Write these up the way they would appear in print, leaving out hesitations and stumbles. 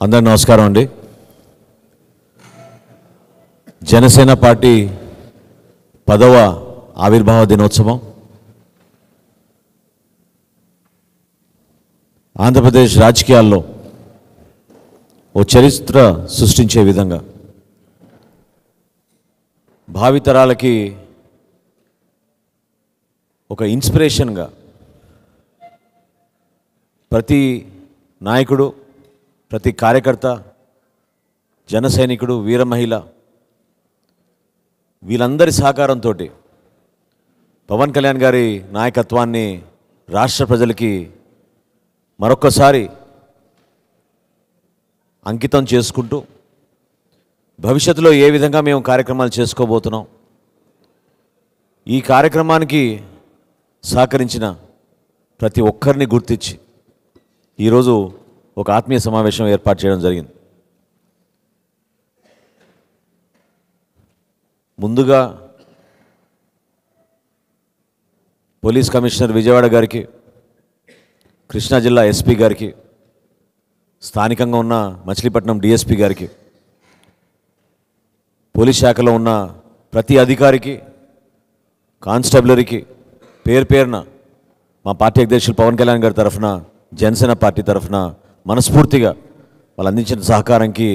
అందరికీ నమస్కారం అండి. జనసేన పార్టీ 10వ ఆవిర్భావ దినోత్సవం ఆంధ్రప్రదేశ్ రాజకీయాల్లో ఓ చరిత్ర సృష్టించే విధంగా భావితరాలకి ఒక ఇన్స్పిరేషన్గా ప్రతి నాయకుడు, ప్రతి కార్యకర్త, జన సైనికుడు, వీర మహిళ వీళ్ళందరి సహకారంతో పవన్ కళ్యాణ్ గారి నాయకత్వాన్ని రాష్ట్ర ప్రజలకి మరొక్కసారి అంకితం చేసుకుంటూ భవిష్యత్తులో ఏ విధంగా మేము కార్యక్రమాలు చేసుకోబోతున్నాం, ఈ కార్యక్రమానికి సహకరించిన ప్రతి ఒక్కరిని గుర్తించి ఈరోజు ఒక ఆత్మీయ సమావేశం ఏర్పాటు చేయడం జరిగింది. ముందుగా పోలీస్ కమిషనర్ విజయవాడ గారికి, కృష్ణా జిల్లా ఎస్పీ గారికి, స్థానికంగా ఉన్న మచిలీపట్నం డిఎస్పీ గారికి, పోలీస్ శాఖలో ఉన్న ప్రతి అధికారికి, కానిస్టేబులరీకి పేరు పేరున మా పార్టీ అధ్యక్షులు పవన్ కళ్యాణ్ గారి తరఫున, జనసేన పార్టీ తరఫున మనస్ఫూర్తిగా వాళ్ళు అందించిన సహకారానికి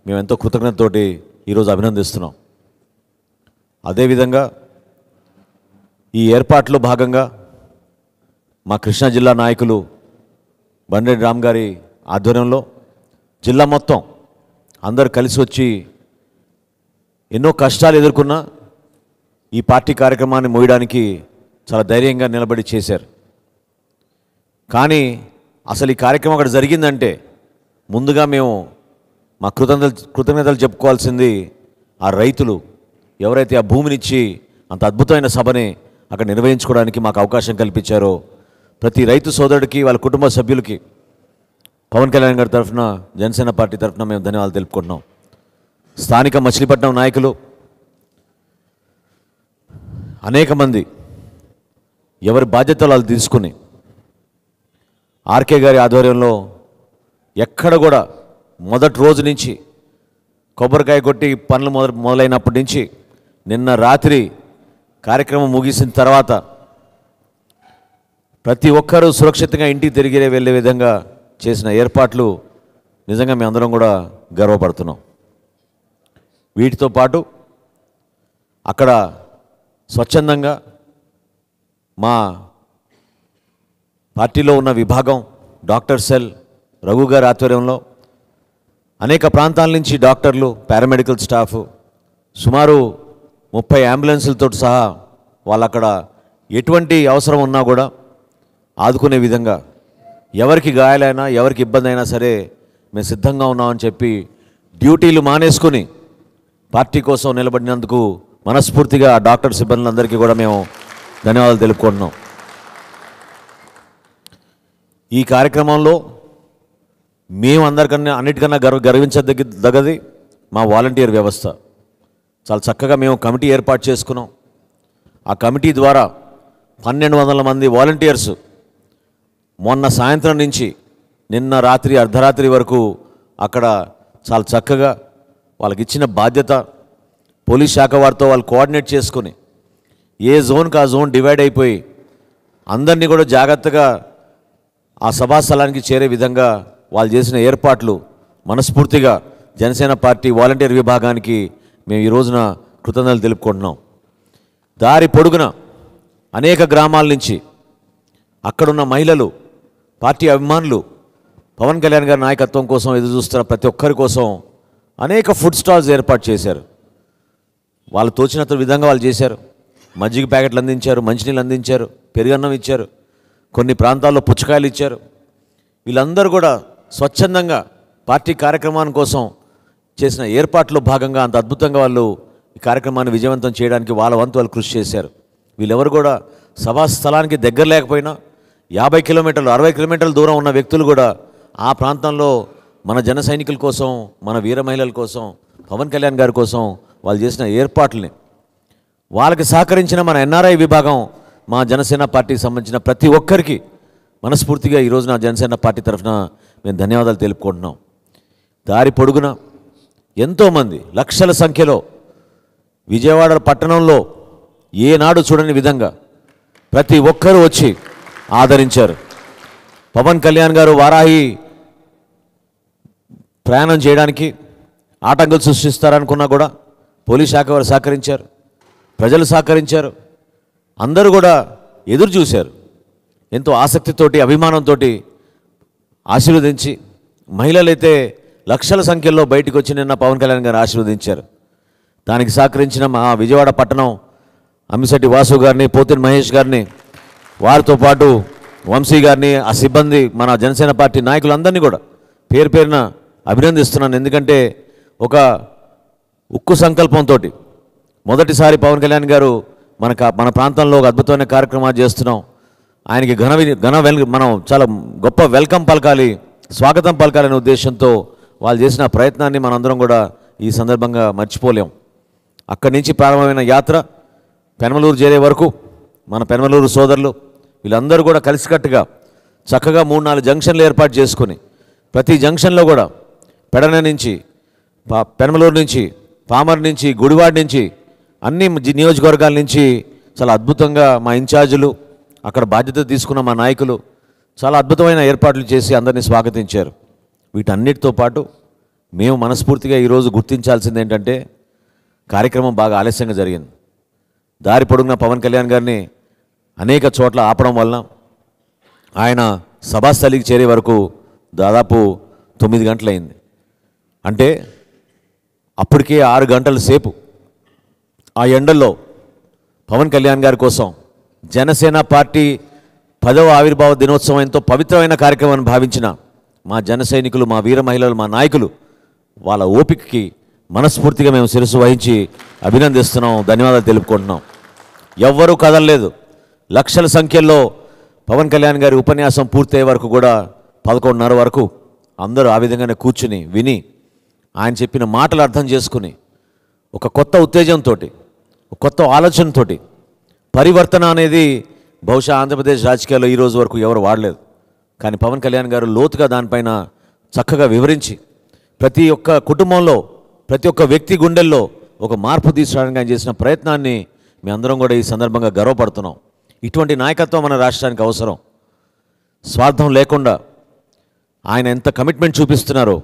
మేము ఎంతో కృతజ్ఞతతోటి ఈరోజు అభినందిస్తున్నాం. అదేవిధంగా ఈ ఏర్పాట్లో భాగంగా మా కృష్ణా జిల్లా నాయకులు బండ్రెడ్డి రామ్ గారి ఆధ్వర్యంలో జిల్లా మొత్తం అందరూ కలిసి వచ్చి ఎన్నో కష్టాలు ఎదుర్కొన్నా ఈ పార్టీ కార్యక్రమాన్ని మోయడానికి చాలా ధైర్యంగా నిలబడి చేశారు. కానీ అసలు ఈ కార్యక్రమం అక్కడ జరిగిందంటే ముందుగా మేము మా కృతజ్ఞతలు చెప్పుకోవాల్సింది ఆ రైతులు ఎవరైతే ఆ భూమినిచ్చి అంత అద్భుతమైన సభని అక్కడ నిర్వహించుకోవడానికి మాకు అవకాశం కల్పించారో ప్రతి రైతు సోదరుడికి, వాళ్ళ కుటుంబ సభ్యులకి పవన్ కళ్యాణ్ గారి తరఫున, జనసేన పార్టీ తరఫున మేము ధన్యవాదాలు తెలుపుకుంటున్నాం. స్థానిక మచిలీపట్నం నాయకులు అనేక మంది ఎవరి బాధ్యతలు వాళ్ళు తీసుకుని ఆర్కే గారి ఆధ్వర్యంలో ఎక్కడ కూడా మొదటి రోజు నుంచి కొబ్బరికాయ కొట్టి పనులు మొదలైనప్పటి నుంచి నిన్న రాత్రి కార్యక్రమం ముగిసిన తర్వాత ప్రతి ఒక్కరూ సురక్షితంగా ఇంటికి తిరిగి వెళ్ళే విధంగా చేసిన ఏర్పాట్లు నిజంగా మేము అందరం కూడా గర్వపడుతున్నాం. వీటితో పాటు అక్కడ స్వచ్ఛందంగా మా పార్టీలో ఉన్న విభాగం డాక్టర్ సెల్ రఘు గారి ఆధ్వర్యంలో అనేక ప్రాంతాల నుంచి డాక్టర్లు, పారామెడికల్ స్టాఫ్, సుమారు 30 అంబులెన్సులతో సహా వాళ్ళు అక్కడ ఎటువంటి అవసరం ఉన్నా కూడా ఆదుకునే విధంగా, ఎవరికి గాయాలైనా, ఎవరికి ఇబ్బంది అయినా సరే మేము సిద్ధంగా ఉన్నామని చెప్పి డ్యూటీలు మానేసుకుని పార్టీ కోసం నిలబడినందుకు మనస్ఫూర్తిగా డాక్టర్ సిబ్బందులందరికీ కూడా మేము ధన్యవాదాలు తెలుపుకుంటున్నాం. ఈ కార్యక్రమంలో మేము అన్నిటికన్నా గర్వించదగ్గది మా వాలంటీర్ వ్యవస్థ. చాలా చక్కగా మేము కమిటీ ఏర్పాటు చేసుకున్నాం. ఆ కమిటీ ద్వారా 1200 మంది వాలంటీర్స్ మొన్న సాయంత్రం నుంచి నిన్న రాత్రి అర్ధరాత్రి వరకు అక్కడ చాలా చక్కగా వాళ్ళకి ఇచ్చిన బాధ్యత, పోలీస్ శాఖ వారితో వాళ్ళు కోఆర్డినేట్ చేసుకుని ఏ జోన్కి ఆ జోన్ డివైడ్ అయిపోయి అందరినీ కూడా జాగ్రత్తగా ఆ సభా స్థలానికి చేరే విధంగా వాళ్ళు చేసిన ఏర్పాట్లు మనస్ఫూర్తిగా జనసేన పార్టీ వాలంటీర్ విభాగానికి మేము ఈ రోజున కృతజ్ఞతలు తెలుపుకుంటున్నాం. దారి పొడుగున అనేక గ్రామాల నుంచి అక్కడున్న మహిళలు, పార్టీ అభిమానులు పవన్ కళ్యాణ్ గారి నాయకత్వం కోసం ఎదురు చూస్తున్న ప్రతి ఒక్కరి కోసం అనేక ఫుడ్ స్టాల్స్ ఏర్పాటు చేశారు. వాళ్ళు తోచినంత విధంగా వాళ్ళు చేశారు. మజ్జిగ ప్యాకెట్లు అందించారు, మంచినీళ్ళు అందించారు, పెరుగన్నం ఇచ్చారు, కొన్ని ప్రాంతాల్లో పుచ్చకాయలు ఇచ్చారు. వీళ్ళందరూ కూడా స్వచ్ఛందంగా పార్టీ కార్యక్రమాన్ని కోసం చేసిన ఏర్పాట్లో భాగంగా అంత అద్భుతంగా వాళ్ళు ఈ కార్యక్రమాన్ని విజయవంతం చేయడానికి వాళ్ళ వంతు వాళ్ళు కృషి చేశారు. వీళ్ళెవరు కూడా సభా స్థలానికి దగ్గర లేకపోయినా 50 కిలోమీటర్లు, 60 కిలోమీటర్ల దూరం ఉన్న వ్యక్తులు కూడా ఆ ప్రాంతంలో మన జన సైనికుల కోసం, మన వీర మహిళల కోసం, పవన్ కళ్యాణ్ గారి కోసం వాళ్ళు చేసిన ఏర్పాట్లని, వాళ్ళకి సహకరించిన మన ఎన్ఆర్ఐ విభాగం, మా జనసేన పార్టీకి సంబంధించిన ప్రతి ఒక్కరికి మనస్ఫూర్తిగా ఈ రోజున జనసేన పార్టీ తరఫున మేము ధన్యవాదాలు తెలుపుకుంటున్నాం. దారి పొడుగున ఎంతోమంది లక్షల సంఖ్యలో విజయవాడ పట్టణంలో ఏనాడు చూడని విధంగా ప్రతి ఒక్కరూ వచ్చి ఆదరించారు. పవన్ కళ్యాణ్ గారు వారాహి ప్రయాణం చేయడానికి ఆటంకాలు సృష్టిస్తారనుకున్నా కూడా పోలీస్ శాఖ వారు సహకరించారు, ప్రజలు సహకరించారు, అందరూ కూడా ఎదురు చూశారు. ఎంతో ఆసక్తితోటి అభిమానంతో ఆశీర్వదించి మహిళలైతే లక్షల సంఖ్యలో బయటకు వచ్చి నిన్న పవన్ కళ్యాణ్ గారు ఆశీర్వదించారు. దానికి సహకరించిన మా విజయవాడ పట్టణం అమ్మిశెట్టి వాసు గారిని, పోతిని మహేష్ గారిని, వారితో పాటు వంశీ గారిని, ఆ సిబ్బంది, మన జనసేన పార్టీ నాయకులందరినీ కూడా పేరు పేరున అభినందిస్తున్నాను. ఎందుకంటే ఒక ఉక్కు సంకల్పంతో మొదటిసారి పవన్ కళ్యాణ్ గారు మన ప్రాంతంలో ఒక అద్భుతమైన కార్యక్రమాలు చేస్తున్నాం. ఆయనకి మనం చాలా గొప్ప వెల్కమ్ పలకాలి, స్వాగతం పలకాలనే ఉద్దేశంతో వాళ్ళు చేసిన ప్రయత్నాన్ని మనందరం కూడా ఈ సందర్భంగా మర్చిపోలేం. అక్కడి నుంచి ప్రారంభమైన యాత్ర పెనమలూరు చేరే వరకు మన పెనమలూరు సోదరులు వీళ్ళందరూ కూడా కలిసికట్టుగా చక్కగా 3-4 జంక్షన్లు ఏర్పాటు చేసుకుని ప్రతి జంక్షన్లో కూడా పెడన నుంచి, పెనమలూరు నుంచి, పామర్ నుంచి, గుడివాడ నుంచి, అన్ని నియోజకవర్గాల నుంచి చాలా అద్భుతంగా మా ఇన్ఛార్జీలు, అక్కడ బాధ్యత తీసుకున్న మా నాయకులు చాలా అద్భుతమైన ఏర్పాట్లు చేసి అందరినీ స్వాగతించారు. వీటన్నిటితో పాటు మేము మనస్ఫూర్తిగా ఈరోజు గుర్తించాల్సింది ఏంటంటే కార్యక్రమం బాగా ఆలస్యంగా జరిగింది. దారి పొడుగున పవన్ కళ్యాణ్ గారిని అనేక చోట్ల ఆపడం వలన ఆయన సభాస్థలికి చేరే వరకు దాదాపు 9 గంటలైంది. అంటే అప్పటికే 6 గంటల సేపు ఆ ఎండల్లో పవన్ కళ్యాణ్ గారి కోసం జనసేన పార్టీ 10వ ఆవిర్భావ దినోత్సవం ఎంతో పవిత్రమైన కార్యక్రమాన్ని భావించిన మా జన సైనికులు, మా వీర మహిళలు, మా నాయకులు వాళ్ళ ఓపికకి మనస్ఫూర్తిగా మేము శిరస్సు వహించి అభినందిస్తున్నాం, ధన్యవాదాలు తెలుపుకుంటున్నాం. ఎవ్వరూ కదలలేదు. లక్షల సంఖ్యలో పవన్ కళ్యాణ్ గారి ఉపన్యాసం పూర్తయ్యే వరకు కూడా 11:30 వరకు అందరూ ఆ విధంగానే కూర్చుని విని ఆయన చెప్పిన మాటలు అర్థం చేసుకుని ఒక కొత్త ఉత్తేజంతో, ఒక కొత్త ఆలోచనతో పరివర్తన అనేది బహుశా ఆంధ్రప్రదేశ్ రాజకీయాల్లో ఈరోజు వరకు ఎవరు వాడలేదు. కానీ పవన్ కళ్యాణ్ గారు లోతుగా దానిపైన చక్కగా వివరించి ప్రతి ఒక్క కుటుంబంలో, ప్రతి ఒక్క వ్యక్తి గుండెల్లో ఒక మార్పు తీసుకురావడానికి ఆయన చేసిన ప్రయత్నాన్ని మీ అందరం కూడా ఈ సందర్భంగా గర్వపడుతున్నాం. ఇటువంటి నాయకత్వం మన రాష్ట్రానికి అవసరం. స్వార్థం లేకుండా ఆయన ఎంత కమిట్మెంట్ చూపిస్తున్నారో,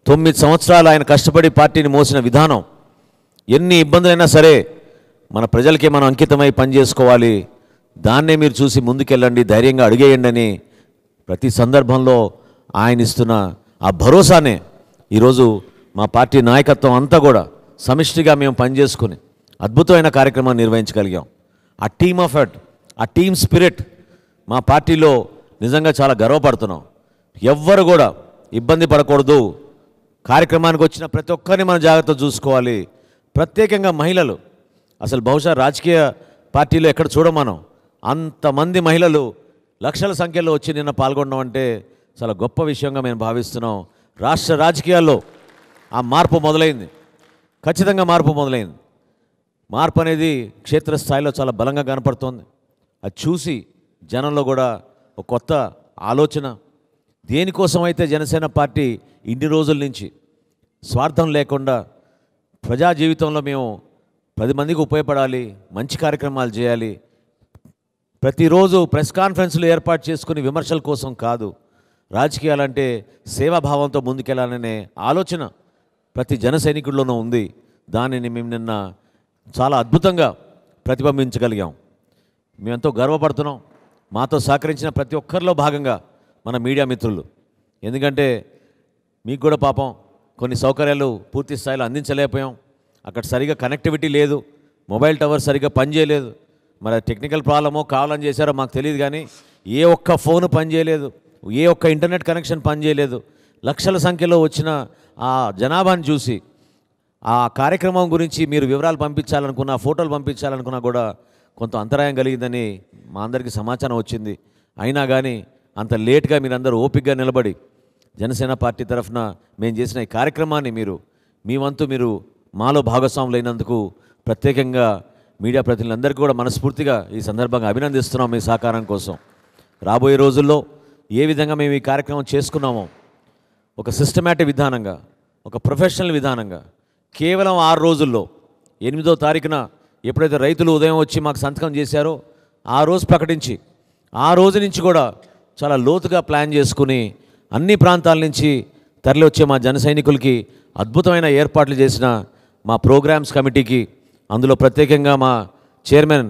9 సంవత్సరాలు ఆయన కష్టపడి పార్టీని మోసిన విధానం, ఎన్ని ఇబ్బందులైనా సరే మన ప్రజలకే మనం అంకితమై పనిచేసుకోవాలి, దాన్నే మీరు చూసి ముందుకెళ్ళండి, ధైర్యంగా అడిగేయండి అని ప్రతి సందర్భంలో ఆయన ఇస్తున్న ఆ భరోసానే ఈరోజు మా పార్టీ నాయకత్వం అంతా కూడా సమిష్టిగా మేము పనిచేసుకుని అద్భుతమైన కార్యక్రమాన్ని నిర్వహించగలిగాం. ఆ టీమ్ ఎఫర్ట్, ఆ టీమ్ స్పిరిట్ మా పార్టీలో నిజంగా చాలా గర్వపడుతున్నాం. ఎవ్వరు కూడా ఇబ్బంది పడకూడదు, కార్యక్రమానికి వచ్చిన ప్రతి ఒక్కరిని మనం జాగ్రత్త చూసుకోవాలి. ప్రత్యేకంగా మహిళలు, అసలు బహుశా రాజకీయ పార్టీలో ఎక్కడ చూడమనం అంతమంది మహిళలు లక్షల సంఖ్యలో వచ్చి నిన్న పాల్గొనడం అంటే చాలా గొప్ప విషయంగా మేము భావిస్తున్నాం. రాష్ట్ర రాజకీయాల్లో ఆ మార్పు మొదలైంది, ఖచ్చితంగా మార్పు మొదలైంది. మార్పు అనేది క్షేత్రస్థాయిలో చాలా బలంగా కనపడుతోంది. అది చూసి జనంలో కూడా ఒక కొత్త ఆలోచన, దేనికోసమైతే జనసేన పార్టీ ఇన్ని రోజుల నుంచి స్వార్థం లేకుండా ప్రజా జీవితంలో మేము 10 మందికి ఉపయోగపడాలి, మంచి కార్యక్రమాలు చేయాలి, ప్రతిరోజు ప్రెస్ కాన్ఫరెన్స్లు ఏర్పాటు చేసుకుని విమర్శల కోసం కాదు, రాజకీయాలంటే సేవాభావంతో ముందుకెళ్లాలనే ఆలోచన ప్రతి జన సైనికుల్లోనూ ఉంది. దానిని మేము నిన్న చాలా అద్భుతంగా ప్రతిబింబించగలిగాం. మేమెంతో గర్వపడుతున్నాం. మాతో సహకరించిన ప్రతి ఒక్కరిలో భాగంగా మన మీడియా మిత్రులు, ఎందుకంటే మీకు కూడా పాపం కొన్ని సౌకర్యాలు పూర్తి స్థాయిలో అందించలేకపోయాం. అక్కడ సరిగా కనెక్టివిటీ లేదు, మొబైల్ టవర్ సరిగా పనిచేయలేదు. మరి టెక్నికల్ ప్రాబ్లమో కావాలని చేశారో మాకు తెలియదు, కానీ ఏ ఒక్క ఫోను పనిచేయలేదు, ఏ ఒక్క ఇంటర్నెట్ కనెక్షన్ పనిచేయలేదు. లక్షల సంఖ్యలో వచ్చిన ఆ జనాభాని చూసి ఆ కార్యక్రమం గురించి మీరు వివరాలు పంపించాలనుకున్నా, ఫోటోలు పంపించాలనుకున్నా కూడా కొంత అంతరాయం కలిగిందని మా అందరికీ సమాచారం వచ్చింది. అయినా కానీ అంత లేట్గా మీరందరూ ఓపికగా నిలబడి జనసేన పార్టీ తరఫున మేము చేసిన ఈ కార్యక్రమాన్ని మీ వంతు మీరు మాలో భాగస్వాములు అయినందుకు ప్రత్యేకంగా మీడియా ప్రతినిధులందరికీ కూడా మనస్ఫూర్తిగా ఈ సందర్భంగా అభినందిస్తున్నాం మీ సహకారం కోసం. రాబోయే రోజుల్లో ఏ విధంగా మేము ఈ కార్యక్రమం చేసుకున్నామో ఒక సిస్టమేటిక్ విధానంగా ఒక ప్రొఫెషనల్ విధానంగా కేవలం 6 రోజుల్లో 8వ తారీఖున ఎప్పుడైతే రైతులు ఉదయం వచ్చి మాకు సంతకం చేశారో ఆ రోజు ప్రకటించి ఆ రోజు నుంచి కూడా చాలా లోతుగా ప్లాన్ చేసుకుని అన్ని ప్రాంతాల నుంచి తరలి వచ్చే మా జన సైనికులకి అద్భుతమైన ఏర్పాట్లు చేసిన మా ప్రోగ్రామ్స్ కమిటీకి, అందులో ప్రత్యేకంగా మా చైర్మన్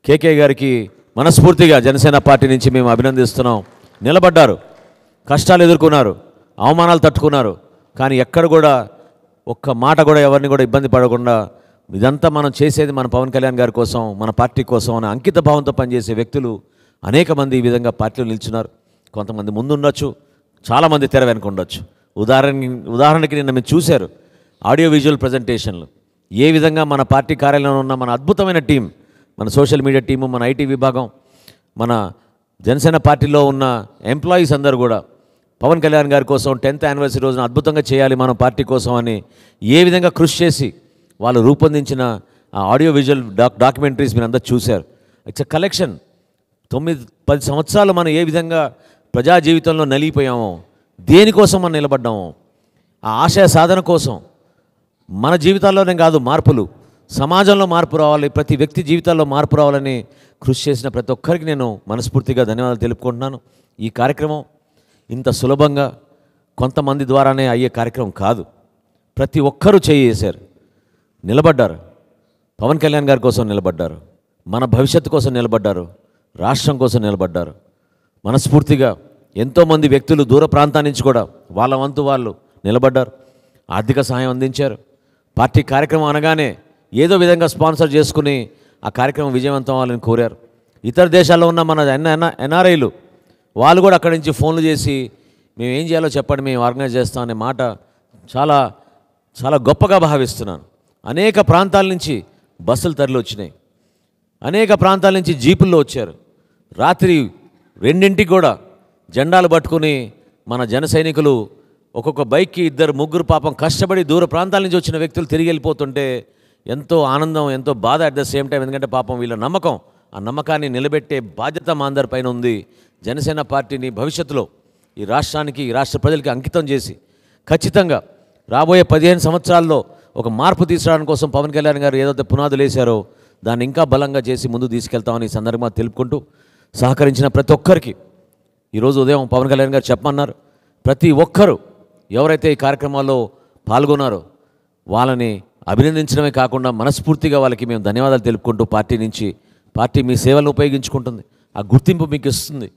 కేకే గారికి మనస్ఫూర్తిగా జనసేన పార్టీ నుంచి మేము అభినందిస్తున్నాం. నిలబడ్డారు, కష్టాలు ఎదుర్కొన్నారు, అవమానాలు తట్టుకున్నారు, కానీ ఎక్కడ కూడా ఒక్క మాట కూడా ఎవరిని కూడా ఇబ్బంది పడకుండా ఇదంతా మనం చేసేది మన పవన్ కళ్యాణ్ గారి కోసం, మన పార్టీ కోసం అనే అంకిత భావంతో పనిచేసే వ్యక్తులు అనేక మంది ఈ విధంగా పార్టీలో నిల్చున్నారు. కొంతమంది ముందు ఉండొచ్చు, చాలామంది తెర వెనుక ఉండొచ్చు. ఉదాహరణకి నిన్న మీరు చూశారు ఆడియో విజువల్ ప్రజెంటేషన్లు ఏ విధంగా మన పార్టీ కార్యాలయంలో ఉన్న మన అద్భుతమైన టీం, మన సోషల్ మీడియా టీము, మన ఐటీ విభాగం, మన జనసేన పార్టీలో ఉన్న ఎంప్లాయీస్ అందరూ కూడా పవన్ కళ్యాణ్ గారి కోసం 10th యానివర్సరీ రోజున అద్భుతంగా చేయాలి మన పార్టీ కోసం అని ఏ విధంగా కృషి చేసి వాళ్ళు రూపొందించిన ఆ ఆడియో విజువల్ డాక్యుమెంటరీస్ మీరు అందరూ చూశారు. It's a collection. 9-10 సంవత్సరాలు మనం ఏ విధంగా ప్రజా జీవితంలో నలిగిపోయామో, దేనికోసం మనం నిలబడ్డామో, ఆ ఆశయ సాధన కోసం మన జీవితాల్లోనే కాదు మార్పులు, సమాజంలో మార్పు రావాలి, ప్రతి వ్యక్తి జీవితాల్లో మార్పు రావాలని కృషి చేసిన ప్రతి ఒక్కరికి నేను మనస్ఫూర్తిగా ధన్యవాదాలు తెలుపుకుంటున్నాను. ఈ కార్యక్రమం ఇంత సులభంగా కొంతమంది ద్వారానే అయ్యే కార్యక్రమం కాదు. ప్రతి ఒక్కరూ చేశారు, నిలబడ్డారు, పవన్ కళ్యాణ్ గారి కోసం నిలబడ్డారు, మన భవిష్యత్తు కోసం నిలబడ్డారు, రాష్ట్రం కోసం నిలబడ్డారు. మనస్ఫూర్తిగా ఎంతోమంది వ్యక్తులు దూర ప్రాంతాల నుంచి కూడా వాళ్ళ వంతు వాళ్ళు నిలబడ్డారు, ఆర్థిక సహాయం అందించారు. పార్టీ కార్యక్రమం అనగానే ఏదో విధంగా స్పాన్సర్ చేసుకుని ఆ కార్యక్రమం విజయవంతం అవ్వాలని కోరారు. ఇతర దేశాల్లో ఉన్న మన ఎన్ఆర్ఐలు వాళ్ళు కూడా అక్కడి నుంచి ఫోన్లు చేసి మేము ఏం చేయాలో చెప్పండి, మేము ఆర్గనైజ్ చేస్తాం అనే మాట చాలా చాలా గొప్పగా భావిస్తున్నాను. అనేక ప్రాంతాల నుంచి బస్సులు తరలి వచ్చినాయి, అనేక ప్రాంతాల నుంచి జీపుల్లో వచ్చారు. రాత్రి 2ంటికి కూడా జెండాలు పట్టుకుని మన జన సైనికులు ఒక్కొక్క బైక్కి 2-3 పాపం కష్టపడి దూర ప్రాంతాల నుంచి వచ్చిన వ్యక్తులు తిరిగి వెళ్ళిపోతుంటే ఎంతో ఆనందం, ఎంతో బాధ అట్ ద సేమ్ టైం. ఎందుకంటే పాపం వీళ్ళ నమ్మకం, ఆ నమ్మకాన్ని నిలబెట్టే బాధ్యత మా అందరి పైన ఉంది. జనసేన పార్టీని భవిష్యత్తులో ఈ రాష్ట్రానికి, ఈ రాష్ట్ర ప్రజలకి అంకితం చేసి ఖచ్చితంగా రాబోయే 15 సంవత్సరాల్లో ఒక మార్పు తీసుకురావడం కోసం పవన్ కళ్యాణ్ గారు ఏదైతే పునాదులు వేశారో దాన్ని ఇంకా బలంగా చేసి ముందుకు తీసుకెళ్తామని ఈ సందర్భంగా తెలుపుకుంటూ, సహకరించిన ప్రతి ఒక్కరికి ఈరోజు ఉదయం పవన్ కళ్యాణ్ గారు చెప్పమన్నారు. ప్రతి ఒక్కరూ ఎవరైతే ఈ కార్యక్రమాల్లో పాల్గొన్నారో వాళ్ళని అభినందించడమే కాకుండా మనస్ఫూర్తిగా వాళ్ళకి మేము ధన్యవాదాలు తెలుపుకుంటూ, పార్టీ మీ సేవలను ఉపయోగించుకుంటుంది, ఆ గుర్తింపు మీకు ఇస్తుంది.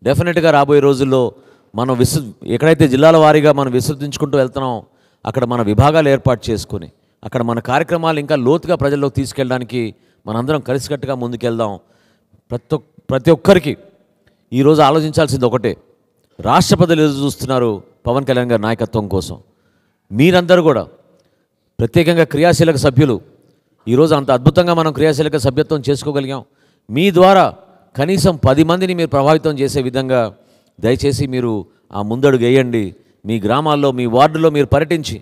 డెఫినెట్గా రాబోయే రోజుల్లో మనం ఎక్కడైతే జిల్లాల వారీగా మనం విస్తృతించుకుంటూ వెళ్తున్నామో అక్కడ మన విభాగాలు ఏర్పాటు చేసుకొని అక్కడ మన కార్యక్రమాలు ఇంకా లోతుగా ప్రజల్లోకి తీసుకెళ్ళడానికి మనందరం కలిసికట్టుగా ముందుకెళ్దాం. ప్రతి ఒక్కరికి ఈరోజు ఆలోచించాల్సింది ఒకటే, రాష్ట్ర ప్రజలు ఎదురు చూస్తున్నారు పవన్ కళ్యాణ్ గారి నాయకత్వం కోసం. మీరందరూ కూడా ప్రత్యేకంగా క్రియాశీలక సభ్యులు, ఈరోజు అంత అద్భుతంగా మనం క్రియాశీలక సభ్యత్వం చేసుకోగలిగాం. మీ ద్వారా కనీసం 10 మందిని మీరు ప్రభావితం చేసే విధంగా దయచేసి మీరు ఆ ముందడుగు వేయండి. మీ గ్రామాల్లో, మీ వార్డులో మీరు పర్యటించి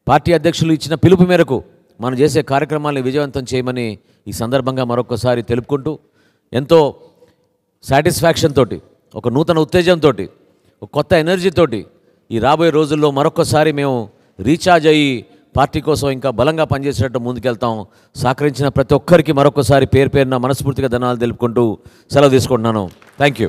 పార్టీ అధ్యక్షులు ఇచ్చిన పిలుపు మేరకు మనం చేసే కార్యక్రమాలను విజయవంతం చేయమని ఈ సందర్భంగా మరొకసారి తెలుపుకుంటూ, ఎంతో సాటిస్ఫాక్షన్ తోటి, ఒక నూతన ఉత్తేజంతో, ఒక కొత్త ఎనర్జీతోటి ఈ రాబోయే రోజుల్లో మరొకసారి మేము రీఛార్జ్ అయ్యి పార్టీ కోసం ఇంకా బలంగా పనిచేసేటట్టు ముందుకెళ్తాం. సహకరించిన ప్రతి ఒక్కరికి మరొకసారి పేరున మనస్ఫూర్తిగా ధన్యవాదాలు తెలుపుకుంటూ సెలవు తీసుకుంటున్నాను. Thank you.